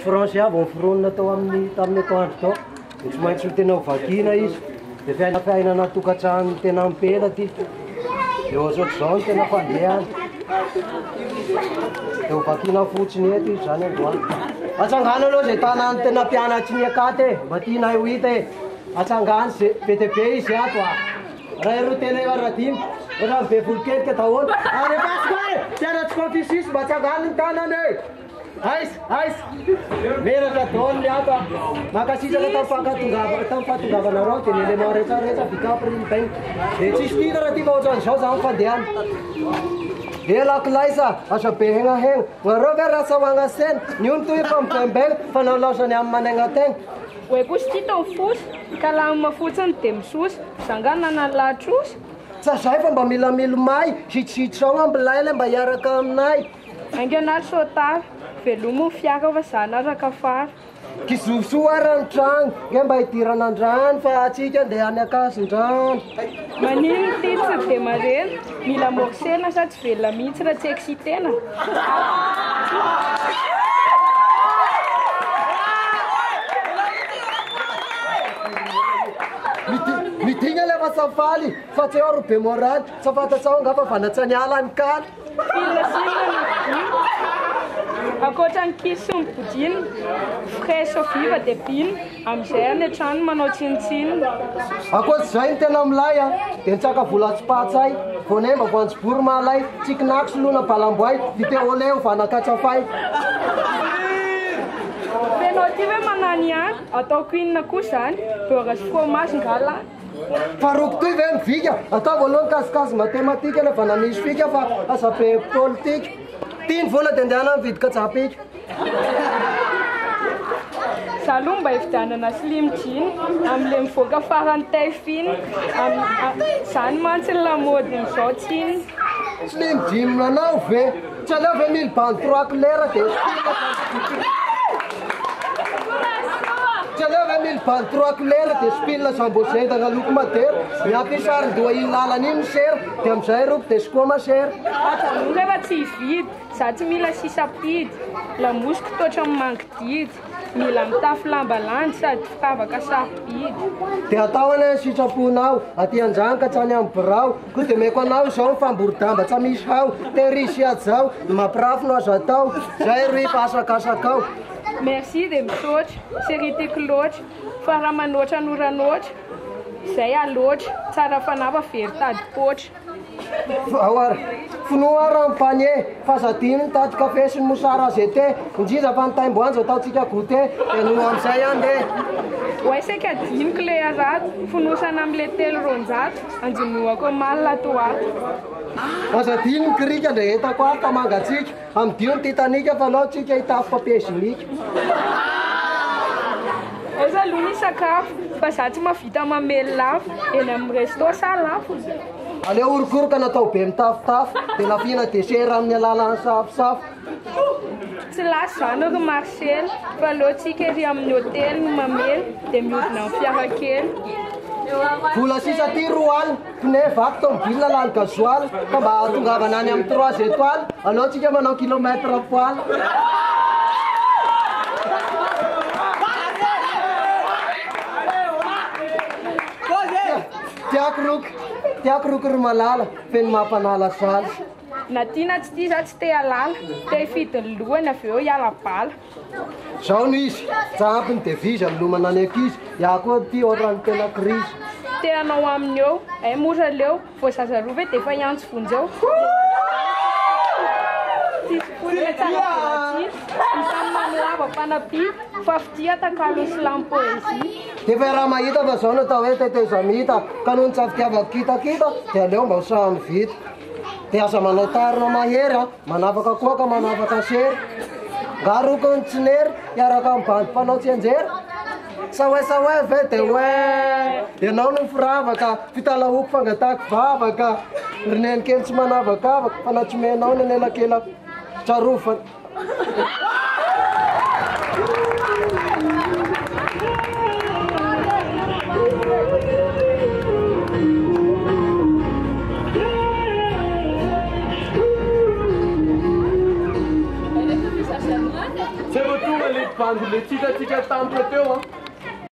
Français avy foronina tao tamin'ny atoandro tao. Tsy maintsy tena vakiana izy. Dia fiainana tokantrano tena ampela ty. Dia ohatr'izao ny tena fandehany. Dia vakiana fotsiny eto izy zany androany. Atsangana aloha izay tanany tena mpianatry ny akaty e. Mba tiana ho hita e. Atsangana BTP izy ato a. Raha ero tena ivaradimy. Ohatrany be volokely daholo. Ary pasiko e! Tianatsy Confucius mba atsangana ny tanany e. Aiza! Menaka daoniny ato a. Makasitraka tamin'ny fahatongavana rao dia ny élément rehetrarehetra vita printainy. Dia tsisy tina raha tia ohatran'izao zany fandehany. Lakilaisa, asa be hengahena. Ngareo ve raha sahoagna sena. Niony toy efa mibembegna fa nalaosany amin'ny manegna-tegna. Oe kosa ty tao fosy, ka lamina fotsiny dia misosy, zangana nalatrosy. Sa zay fa mba mila milomay, sitrisitrao ambilaila mba hiaraka aminay. Anganary sotara, velomo fiaka fa zanaraka fara. Kizosoa rano trano, nge mba hidirana andrano fa atsika andeha any akasin-drano. Manino ty tsy dia marena, mila morsena sa tsy velona mihitsy raha tsy eksitena. Midina lefa safaly, fa tsy eo robe moraly, sa fantatsao nga fa vanatsany ala ny kaly. Akoatra ny kisy sy ny bodiny, fraîche viva dia biny, amin'izay any an-trano manao tsinitsiny. Akoatr'izay ny tena milay a, dia nitsaka vola tsy patsay, voanemba voanjobory malay, tsikinako solona balamboay, dite oleo vanakatsafay. Fenao ty hoe manany any, ataoko inona koa zany, beurre sy fromage ngalany. Faroko toy ve mivika, atao voalohany kasikasy matematika nefa nanisy fika fa asa be politika. Tiany vola dia andehana mividy katsapika. Zaloha mba hividianana slim jean amin'ilay mivoaka farany taille fine, zany mantsy ny lamodin'izao tsiny. Slim jean nanao ve? Tsy aleo ve 1023 couleur dia Tsy aleo ve 1023 couleur dia spilina zambozendana loko madera. Miampy sarin-doha iny lalana iny sera, dia amin'izay roko dia sikoma sera. Atanoa rehefa tsy hividy, za tsy mila sisapidy, lamosiko toatra mangy didy, mila mitafy lamba landy sady firavaka sarobidy. Dia atao any sitraponao, aty anjany ka tsany amin'ny birao, koa dia meko anao izao ny famboridamba tsy misy hao, terisy atzao, mampirafy no azo atao, zay ry pasakasakao. Merci dia misaotra, seritiako loatra, fa raha manoatra noranoatra, zay aloatra, tsara fanahy fa very tady potra. Finoa raha ny panier, fa zadiny tady kafe sy ny mosara zete, indrindra fa ny taimboanjo ataontsika goûté, dia no amin'izay andeha. Oay saika diniko le arato, finosana amin'le telo ronjato, anjinoako malina toato. Azadiny ny krika ndra entako ato mangatsika, amin'ny dio ny titanika fa lao tsika hitafy papier hygiénique. Eza aloha ny sakafo, fa za tsy mavita mamely lafo, eny amin'ny resto sa lafo. Aleo orokoroka natao be mitafotafo, dia lafina desera amin'ny alalan'ny safosafo. Tsy lasy zany ry Marcel, fa aleotsika ery amin'ny hôtely no mamely, dia mihodina amin'ny fiara kely. Vola sisa ty roa alina, pneu vaky tomobile lany gasoil, ka mba tongavana any amin'ny 3 étoiles, aleotsika manao kilomètre poil. Tiako roky ry malala, feny mampanala saly. Na tiana tsy tia za tsy te halala, te hifidy ny lohany avy eo hiala bala. Zao no izy, tsampy ny devizy milomana any ankizy, ia koa ty ohatrany tena crise. Teanao aminy eo, ay mora leo, vao zaza roa ve dia efa hiantso vonjeo. Tsisy fonina tsara velatsy, isany manoava mpanapi, fa fitia takalo slam poezie. Dia fa raha mahita fa zao no atao hoe tetezamita, ka noho ny tsy fitiavako kitakita, dia aleo mba ho samy vita. Dia aza manao tarina mahery a, manavaka koa ka manavaka sery. Garoko ny tsinery, hiaraka amin'ny bandimpanao tsy anjery. Sa hoe ve dia hoe, dia anao no firavaka, fitalahoko fangatako vavaka, rinenykely tsy manavakavaka, fa na tsy menao ny anelakela tsarofana. akanjo le tsikatsika tamiko teo a